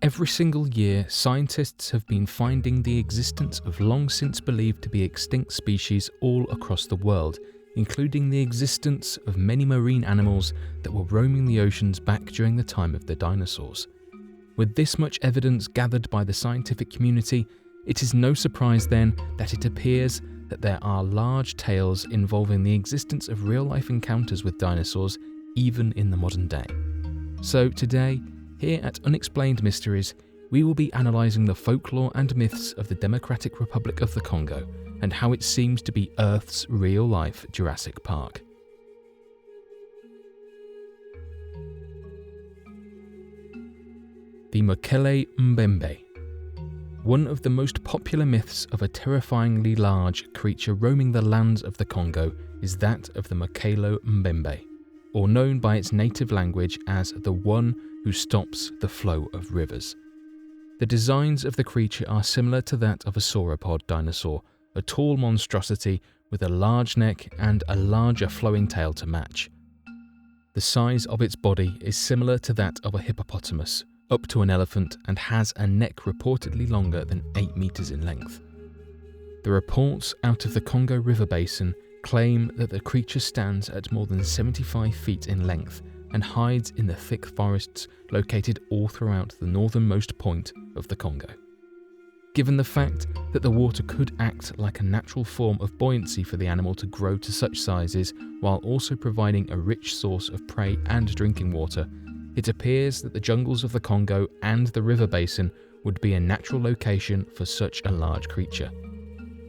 Every single year, scientists have been finding the existence of long since believed to be extinct species all across the world, including the existence of many marine animals that were roaming the oceans back during the time of the dinosaurs. With this much evidence gathered by the scientific community, it is no surprise then that it appears that there are large tales involving the existence of real-life encounters with dinosaurs even in the modern day. So today, here at Unexplained Mysteries, we will be analysing the folklore and myths of the Democratic Republic of the Congo and how it seems to be Earth's real-life Jurassic Park. The Micheli Bembe. One of the most popular myths of a terrifyingly large creature roaming the lands of the Congo is that of the Micheli Bembe, or known by its native language as the one who stops the flow of rivers. The designs of the creature are similar to that of a sauropod dinosaur, a tall monstrosity with a large neck and a larger flowing tail to match. The size of its body is similar to that of a hippopotamus, up to an elephant, and has a neck reportedly longer than 8 meters in length. The reports out of the Congo River basin claim that the creature stands at more than 75 feet in length and hides in the thick forests located all throughout the northernmost point of the Congo. Given the fact that the water could act like a natural form of buoyancy for the animal to grow to such sizes, while also providing a rich source of prey and drinking water, it appears that the jungles of the Congo and the river basin would be a natural location for such a large creature.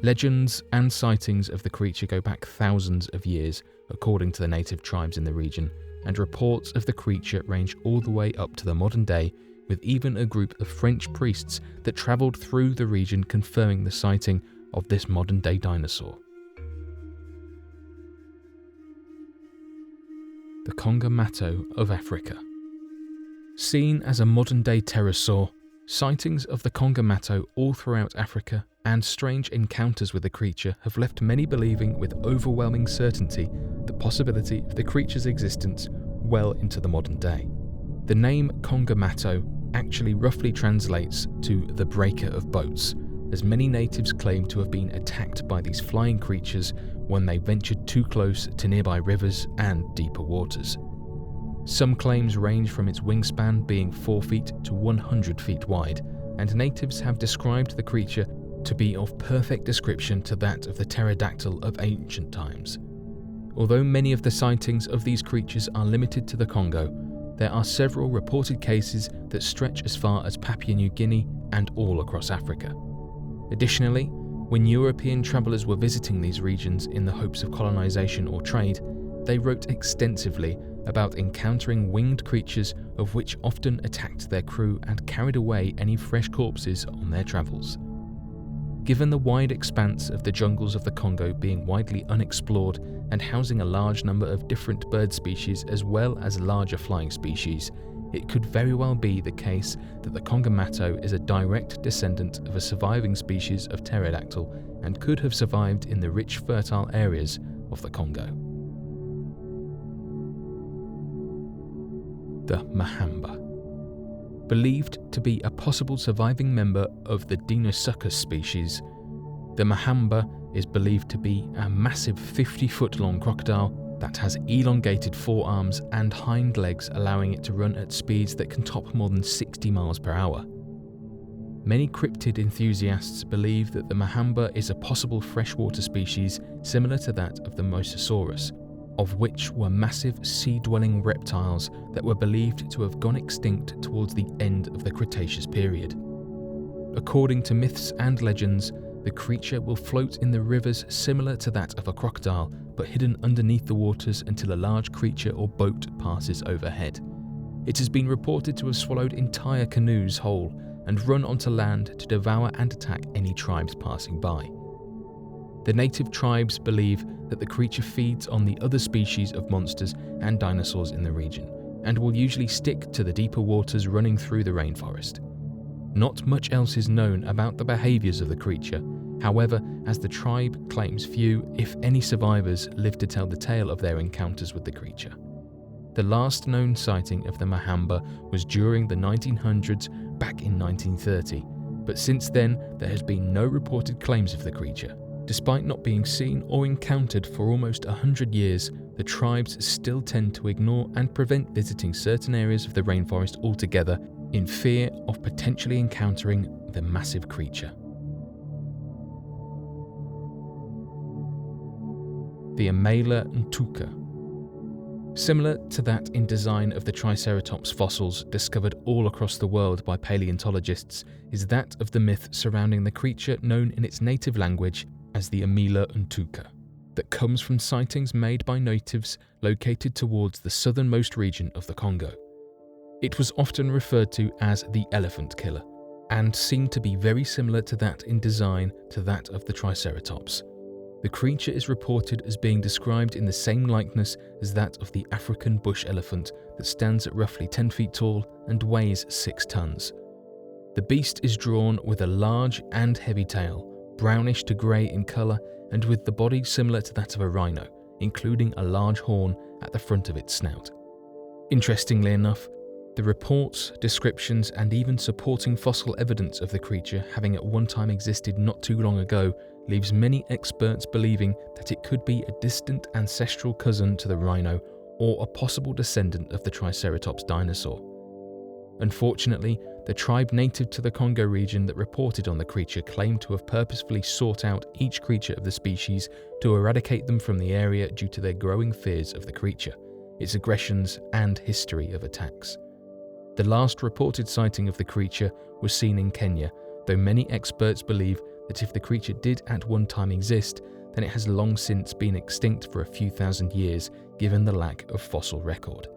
Legends and sightings of the creature go back thousands of years, according to the native tribes in the region, and reports of the creature range all the way up to the modern day, with even a group of French priests that travelled through the region confirming the sighting of this modern-day dinosaur. The Kongamato of Africa. Seen as a modern-day pterosaur, sightings of the Kongamato all throughout Africa and strange encounters with the creature have left many believing with overwhelming certainty the possibility of the creature's existence well into the modern day. The name Kongamato actually roughly translates to the breaker of boats, as many natives claim to have been attacked by these flying creatures when they ventured too close to nearby rivers and deeper waters. Some claims range from its wingspan being 4 feet to 100 feet wide, and natives have described the creature to be of perfect description to that of the pterodactyl of ancient times. Although many of the sightings of these creatures are limited to the Congo, there are several reported cases that stretch as far as Papua New Guinea and all across Africa. Additionally, when European travellers were visiting these regions in the hopes of colonisation or trade, they wrote extensively about encountering winged creatures of which often attacked their crew and carried away any fresh corpses on their travels. Given the wide expanse of the jungles of the Congo being widely unexplored and housing a large number of different bird species as well as larger flying species, it could very well be the case that the Kongamato is a direct descendant of a surviving species of pterodactyl and could have survived in the rich fertile areas of the Congo. The Mohombi. Believed to be a possible surviving member of the Dinosuchus species, the Mohombi is believed to be a massive 50-foot-long crocodile that has elongated forearms and hind legs, allowing it to run at speeds that can top more than 60 miles per hour. Many cryptid enthusiasts believe that the Mohombi is a possible freshwater species similar to that of the Mosasaurus, of which were massive sea-dwelling reptiles that were believed to have gone extinct towards the end of the Cretaceous period. According to myths and legends, the creature will float in the rivers similar to that of a crocodile, but hidden underneath the waters until a large creature or boat passes overhead. It has been reported to have swallowed entire canoes whole and run onto land to devour and attack any tribes passing by. The native tribes believe that the creature feeds on the other species of monsters and dinosaurs in the region, and will usually stick to the deeper waters running through the rainforest. Not much else is known about the behaviours of the creature, however, as the tribe claims few, if any, survivors live to tell the tale of their encounters with the creature. The last known sighting of the Mohombi was during the 1900s back in 1930, but since then there has been no reported claims of the creature. Despite not being seen or encountered for almost 100 years, the tribes still tend to ignore and prevent visiting certain areas of the rainforest altogether in fear of potentially encountering the massive creature. The Amelia Tuka. Similar to that in design of the Triceratops fossils discovered all across the world by paleontologists is that of the myth surrounding the creature known in its native language as the Amelia Tuka, that comes from sightings made by natives located towards the southernmost region of the Congo. It was often referred to as the elephant killer, and seemed to be very similar to that in design to that of the Triceratops. The creature is reported as being described in the same likeness as that of the African bush elephant that stands at roughly 10 feet tall and weighs 6 tons. The beast is drawn with a large and heavy tail, brownish to grey in colour, and with the body similar to that of a rhino, including a large horn at the front of its snout. Interestingly enough, the reports, descriptions, and even supporting fossil evidence of the creature having at one time existed not too long ago leaves many experts believing that it could be a distant ancestral cousin to the rhino or a possible descendant of the Triceratops dinosaur. Unfortunately, the tribe native to the Congo region that reported on the creature claimed to have purposefully sought out each creature of the species to eradicate them from the area due to their growing fears of the creature, its aggressions, and history of attacks. The last reported sighting of the creature was seen in Kenya, though many experts believe that if the creature did at one time exist, then it has long since been extinct for a few thousand years, given the lack of fossil record.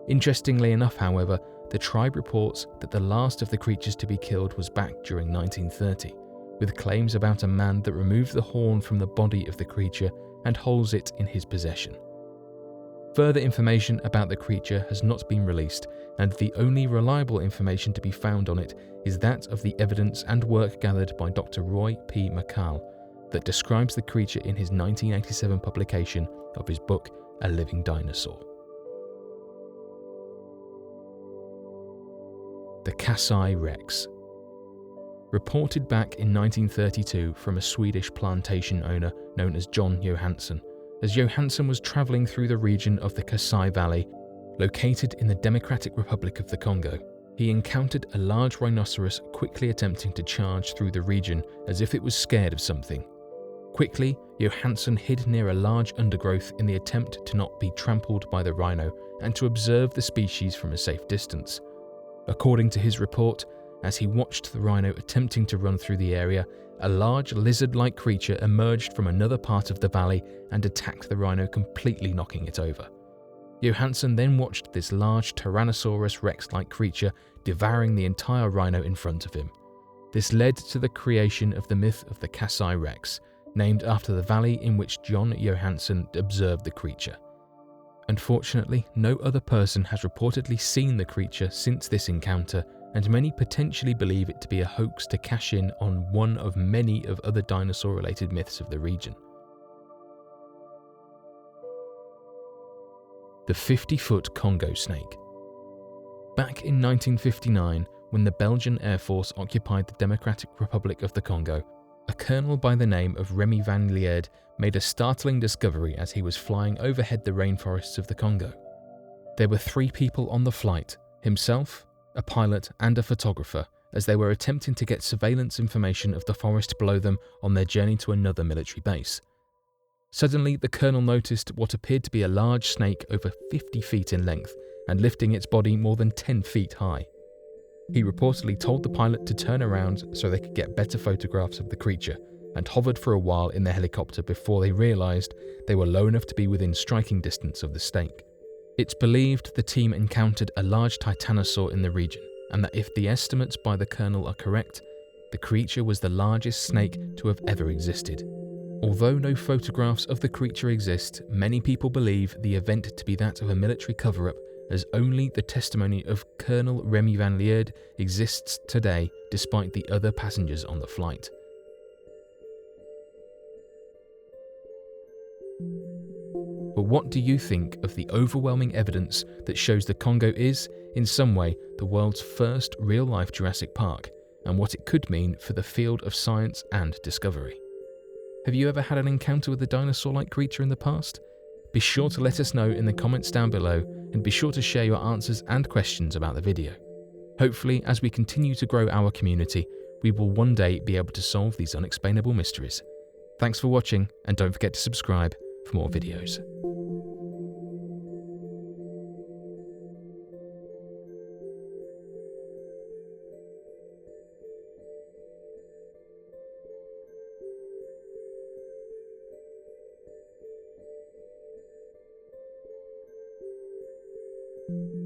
Interestingly enough, however, the tribe reports that the last of the creatures to be killed was back during 1930, with claims about a man that removed the horn from the body of the creature and holds it in his possession. Further information about the creature has not been released, and the only reliable information to be found on it is that of the evidence and work gathered by Dr. Roy P. McCall that describes the creature in his 1987 publication of his book, A Living Dinosaur. The Casa Rex. Reported back in 1932 from a Swedish plantation owner known as John Johansson, as Johansson was travelling through the region of the Kasai Valley, located in the Democratic Republic of the Congo. He encountered a large rhinoceros quickly attempting to charge through the region as if it was scared of something. Quickly, Johansson hid near a large undergrowth in the attempt to not be trampled by the rhino and to observe the species from a safe distance. According to his report, as he watched the rhino attempting to run through the area, a large lizard-like creature emerged from another part of the valley and attacked the rhino, completely knocking it over. Johansson then watched this large Tyrannosaurus Rex-like creature devouring the entire rhino in front of him. This led to the creation of the myth of the Casa Rex, named after the valley in which John Johansson observed the creature. Unfortunately, no other person has reportedly seen the creature since this encounter, and many potentially believe it to be a hoax to cash in on one of many of other dinosaur-related myths of the region. The 50-foot Congo Snake. Back in 1959, when the Belgian Air Force occupied the Democratic Republic of the Congo, a colonel by the name of Remy van Lierde made a startling discovery as he was flying overhead the rainforests of the Congo. There were 3 people on the flight, himself, a pilot, and a photographer, as they were attempting to get surveillance information of the forest below them on their journey to another military base. Suddenly, the colonel noticed what appeared to be a large snake over 50 feet in length and lifting its body more than 10 feet high. He reportedly told the pilot to turn around so they could get better photographs of the creature, and hovered for a while in their helicopter before they realised they were low enough to be within striking distance of the snake. It's believed the team encountered a large titanosaur in the region, and that if the estimates by the colonel are correct, the creature was the largest snake to have ever existed. Although no photographs of the creature exist, many people believe the event to be that of a military cover-up, as only the testimony of Colonel Remy van Lierde exists today despite the other passengers on the flight. But what do you think of the overwhelming evidence that shows the Congo is, in some way the world's first real-life Jurassic Park and what it could mean for the field of science and discovery. Have you ever had an encounter with a dinosaur-like creature in the past? Be sure to let us know in the comments down below, and be sure to share your answers and questions about the video. Hopefully, as we continue to grow our community, we will one day be able to solve these unexplainable mysteries. Thanks for watching, and don't forget to subscribe for more videos. Thank you.